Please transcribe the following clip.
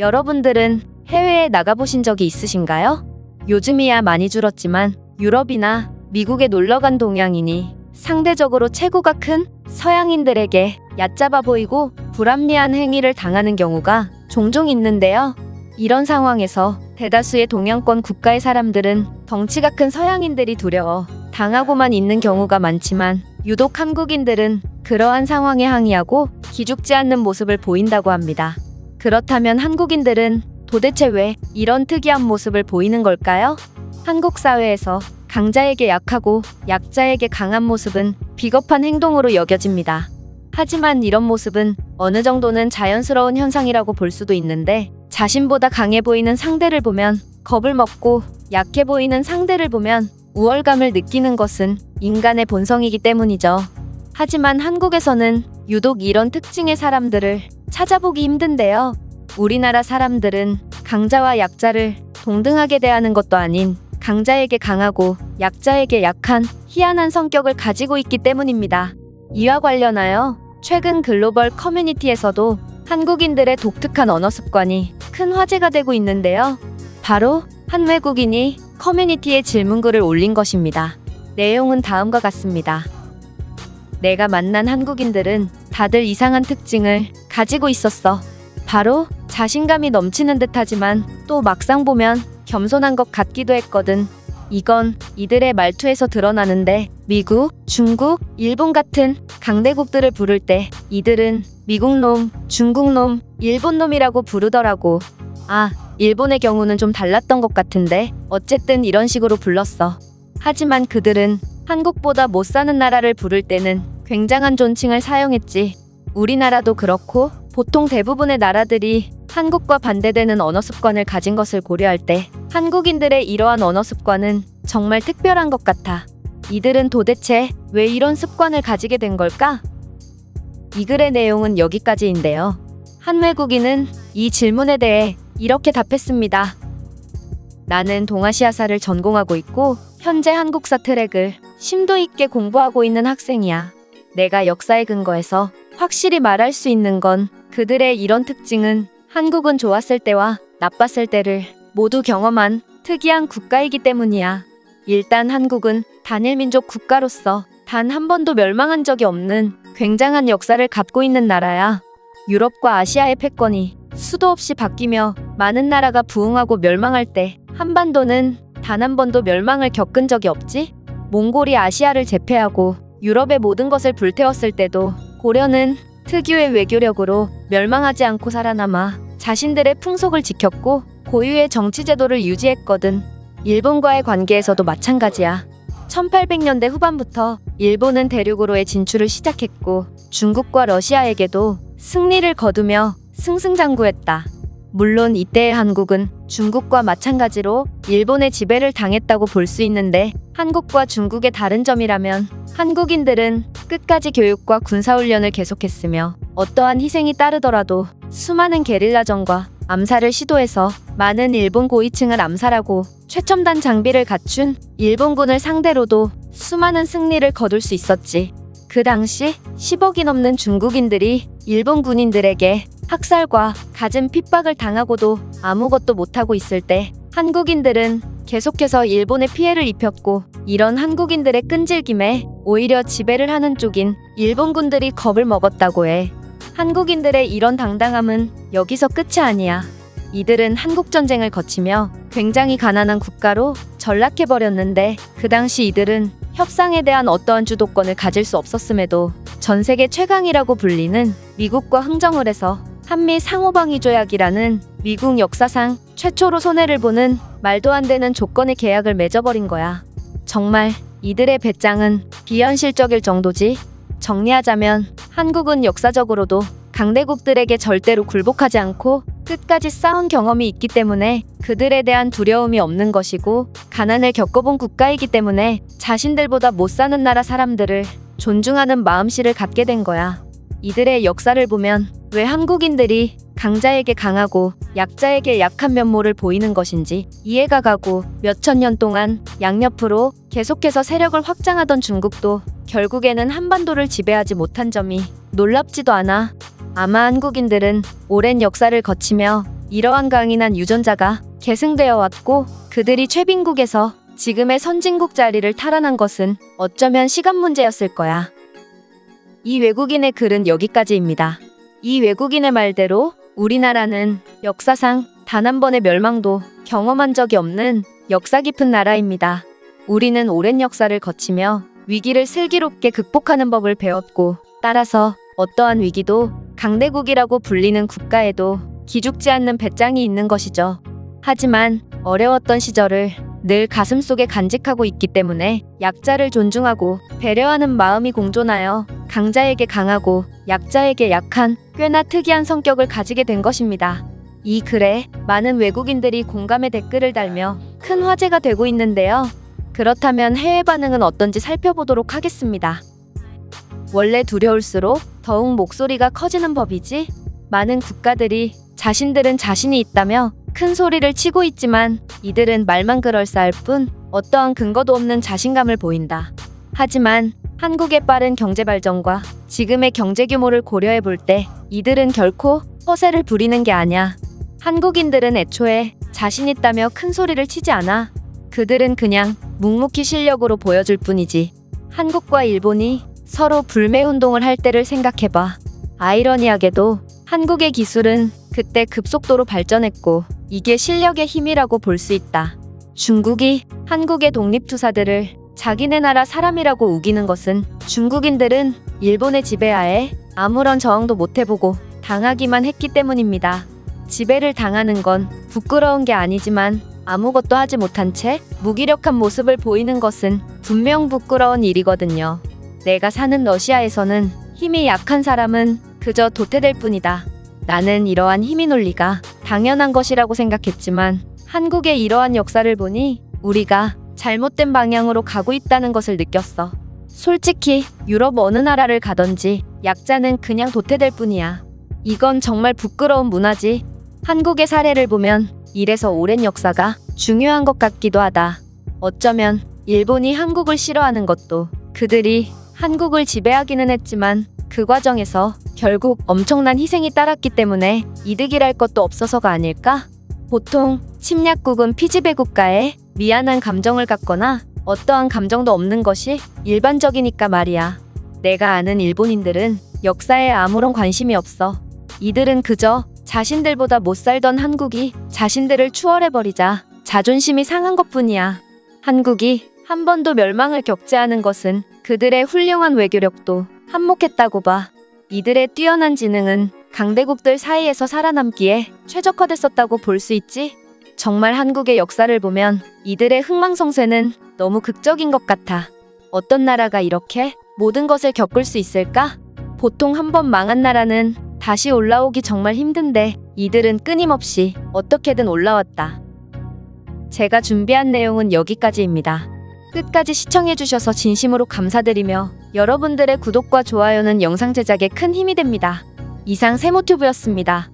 여러분들은 해외에 나가보신 적이 있으신가요? 요즘이야 많이 줄었지만 유럽이나 미국에 놀러간 동양인이 상대적으로 체구가 큰 서양인들에게 얕잡아 보이고 불합리한 행위를 당하는 경우가 종종 있는데요. 이런 상황에서 대다수의 동양권 국가의 사람들은 덩치가 큰 서양인들이 두려워 당하고만 있는 경우가 많지만 유독 한국인들은 그러한 상황에 항의하고 기죽지 않는 모습을 보인다고 합니다. 그렇다면 한국인들은 도대체 왜 이런 특이한 모습을 보이는 걸까요? 한국 사회에서 강자에게 약하고 약자에게 강한 모습은 비겁한 행동으로 여겨집니다. 하지만 이런 모습은 어느 정도는 자연스러운 현상이라고 볼 수도 있는데 자신보다 강해 보이는 상대를 보면 겁을 먹고 약해 보이는 상대를 보면 우월감을 느끼는 것은 인간의 본성이기 때문이죠. 하지만 한국에서는 유독 이런 특징의 사람들을 찾아보기 힘든데요. 우리나라 사람들은 강자와 약자를 동등하게 대하는 것도 아닌 강자에게 강하고 약자에게 약한 희한한 성격을 가지고 있기 때문입니다. 이와 관련하여 최근 글로벌 커뮤니티에서도 한국인들의 독특한 언어 습관이 큰 화제가 되고 있는데요. 바로 한 외국인이 커뮤니티에 질문글을 올린 것입니다. 내용은 다음과 같습니다. 내가 만난 한국인들은 다들 이상한 특징을 가지고 있었어. 바로 자신감이 넘치는 듯하지만 또 막상 보면 겸손한 것 같기도 했거든. 이건 이들의 말투에서 드러나는데 미국, 중국, 일본 같은 강대국들을 부를 때 이들은 미국놈, 중국놈, 일본놈이라고 부르더라고. 아, 일본의 경우는 좀 달랐던 것 같은데 어쨌든 이런 식으로 불렀어. 하지만 그들은 한국보다 못 사는 나라를 부를 때는 굉장한 존칭을 사용했지. 우리나라도 그렇고 보통 대부분의 나라들이 한국과 반대되는 언어 습관을 가진 것을 고려할 때 한국인들의 이러한 언어 습관은 정말 특별한 것 같아. 이들은 도대체 왜 이런 습관을 가지게 된 걸까? 이 글의 내용은 여기까지인데요. 한 외국인은 이 질문에 대해 이렇게 답했습니다. 나는 동아시아사를 전공하고 있고 현재 한국사 트랙을 심도 있게 공부하고 있는 학생이야. 내가 역사에 근거해서 확실히 말할 수 있는 건 그들의 이런 특징은 한국은 좋았을 때와 나빴을 때를 모두 경험한 특이한 국가이기 때문이야. 일단 한국은 단일민족 국가로서 단 한 번도 멸망한 적이 없는 굉장한 역사를 갖고 있는 나라야. 유럽과 아시아의 패권이 수도 없이 바뀌며 많은 나라가 부흥하고 멸망할 때 한반도는 단 한 번도 멸망을 겪은 적이 없지? 몽골이 아시아를 제패하고 유럽의 모든 것을 불태웠을 때도 고려는 특유의 외교력으로 멸망하지 않고 살아남아 자신들의 풍속을 지켰고 고유의 정치 제도를 유지했거든. 일본과의 관계에서도 마찬가지야. 1800년대 후반부터 일본은 대륙으로의 진출을 시작했고 중국과 러시아에게도 승리를 거두며 승승장구했다. 물론 이때의 한국은 중국과 마찬가지로 일본의 지배를 당했다고 볼 수 있는데 한국과 중국의 다른 점이라면 한국인들은 끝까지 교육과 군사훈련을 계속했으며 어떠한 희생이 따르더라도 수많은 게릴라전과 암살을 시도해서 많은 일본 고위층을 암살하고 최첨단 장비를 갖춘 일본군을 상대로도 수많은 승리를 거둘 수 있었지. 그 당시 10억이 넘는 중국인들이 일본 군인들에게 학살과 갖은 핍박을 당하고도 아무것도 못하고 있을 때 한국인들은 계속해서 일본에 피해를 입혔고 이런 한국인들의 끈질김에 오히려 지배를 하는 쪽인 일본군들이 겁을 먹었다고 해. 한국인들의 이런 당당함은 여기서 끝이 아니야. 이들은 한국전쟁을 거치며 굉장히 가난한 국가로 전락해버렸는데 그 당시 이들은 협상에 대한 어떠한 주도권을 가질 수 없었음에도 전 세계 최강이라고 불리는 미국과 흥정을 해서 한미 상호방위 조약이라는 미국 역사상 최초로 손해를 보는 말도 안 되는 조건의 계약을 맺어버린 거야. 정말 이들의 배짱은 비현실적일 정도지. 정리하자면 한국은 역사적으로도 강대국들에게 절대로 굴복하지 않고 끝까지 싸운 경험이 있기 때문에 그들에 대한 두려움이 없는 것이고 가난을 겪어본 국가이기 때문에 자신들보다 못 사는 나라 사람들을 존중하는 마음씨를 갖게 된 거야. 이들의 역사를 보면 왜 한국인들이 강자에게 강하고 약자에게 약한 면모를 보이는 것인지 이해가 가고 몇천 년 동안 양옆으로 계속해서 세력을 확장하던 중국도 결국에는 한반도를 지배하지 못한 점이 놀랍지도 않아. 아마 한국인들은 오랜 역사를 거치며 이러한 강인한 유전자가 계승되어 왔고 그들이 최빈국에서 지금의 선진국 자리를 탈환한 것은 어쩌면 시간 문제였을 거야. 이 외국인의 글은 여기까지입니다. 이 외국인의 말대로 우리나라는 역사상 단 한 번의 멸망도 경험한 적이 없는 역사 깊은 나라입니다. 우리는 오랜 역사를 거치며 위기를 슬기롭게 극복하는 법을 배웠고 따라서 어떠한 위기도 강대국이라고 불리는 국가에도 기죽지 않는 배짱이 있는 것이죠. 하지만 어려웠던 시절을 늘 가슴속에 간직하고 있기 때문에 약자를 존중하고 배려하는 마음이 공존하여 강자에게 강하고 약자에게 약한 꽤나 특이한 성격을 가지게 된 것입니다. 이 글에 많은 외국인들이 공감의 댓글을 달며 큰 화제가 되고 있는데요. 그렇다면 해외 반응은 어떤지 살펴보도록 하겠습니다. 원래 두려울수록 더욱 목소리가 커지는 법이지. 많은 국가들이 자신들은 자신이 있다며 큰 소리를 치고 있지만 이들은 말만 그럴싸할 뿐 어떠한 근거도 없는 자신감을 보인다. 하지만 한국의 빠른 경제 발전과 지금의 경제 규모를 고려해 볼 때 이들은 결코 허세를 부리는 게 아니야. 한국인들은 애초에 자신 있다며 큰 소리를 치지 않아. 그들은 그냥 묵묵히 실력으로 보여줄 뿐이지. 한국과 일본이 서로 불매운동을 할 때를 생각해봐. 아이러니하게도 한국의 기술은 그때 급속도로 발전했고 이게 실력의 힘이라고 볼 수 있다. 중국이 한국의 독립투사들을 자기네 나라 사람이라고 우기는 것은 중국인들은 일본의 지배하에 아무런 저항도 못해보고 당하기만 했기 때문입니다. 지배를 당하는 건 부끄러운 게 아니지만 아무것도 하지 못한 채 무기력한 모습을 보이는 것은 분명 부끄러운 일이거든요. 내가 사는 러시아에서는 힘이 약한 사람은 그저 도태될 뿐이다. 나는 이러한 힘의 논리가 당연한 것이라고 생각했지만 한국의 이러한 역사를 보니 우리가 잘못된 방향으로 가고 있다는 것을 느꼈어. 솔직히 유럽 어느 나라를 가든지 약자는 그냥 도태될 뿐이야. 이건 정말 부끄러운 문화지. 한국의 사례를 보면 이래서 오랜 역사가 중요한 것 같기도 하다. 어쩌면 일본이 한국을 싫어하는 것도 그들이 한국을 지배하기는 했지만 그 과정에서 결국 엄청난 희생이 따랐기 때문에 이득이랄 것도 없어서가 아닐까? 보통 침략국은 피지배 국가에 미안한 감정을 갖거나 어떠한 감정도 없는 것이 일반적이니까 말이야. 내가 아는 일본인들은 역사에 아무런 관심이 없어. 이들은 그저 자신들보다 못 살던 한국이 자신들을 추월해버리자 자존심이 상한 것뿐이야. 한국이 한 번도 멸망을 겪지 않은 것은 그들의 훌륭한 외교력도 한몫했다고 봐. 이들의 뛰어난 지능은 강대국들 사이에서 살아남기에 최적화됐었다고 볼 수 있지. 정말 한국의 역사를 보면 이들의 흥망성쇠는 너무 극적인 것 같아. 어떤 나라가 이렇게 모든 것을 겪을 수 있을까? 보통 한 번 망한 나라는 다시 올라오기 정말 힘든데 이들은 끊임없이 어떻게든 올라왔다. 제가 준비한 내용은 여기까지입니다. 끝까지 시청해주셔서 진심으로 감사드리며 여러분들의 구독과 좋아요는 영상 제작에 큰 힘이 됩니다. 이상 세모튜브였습니다.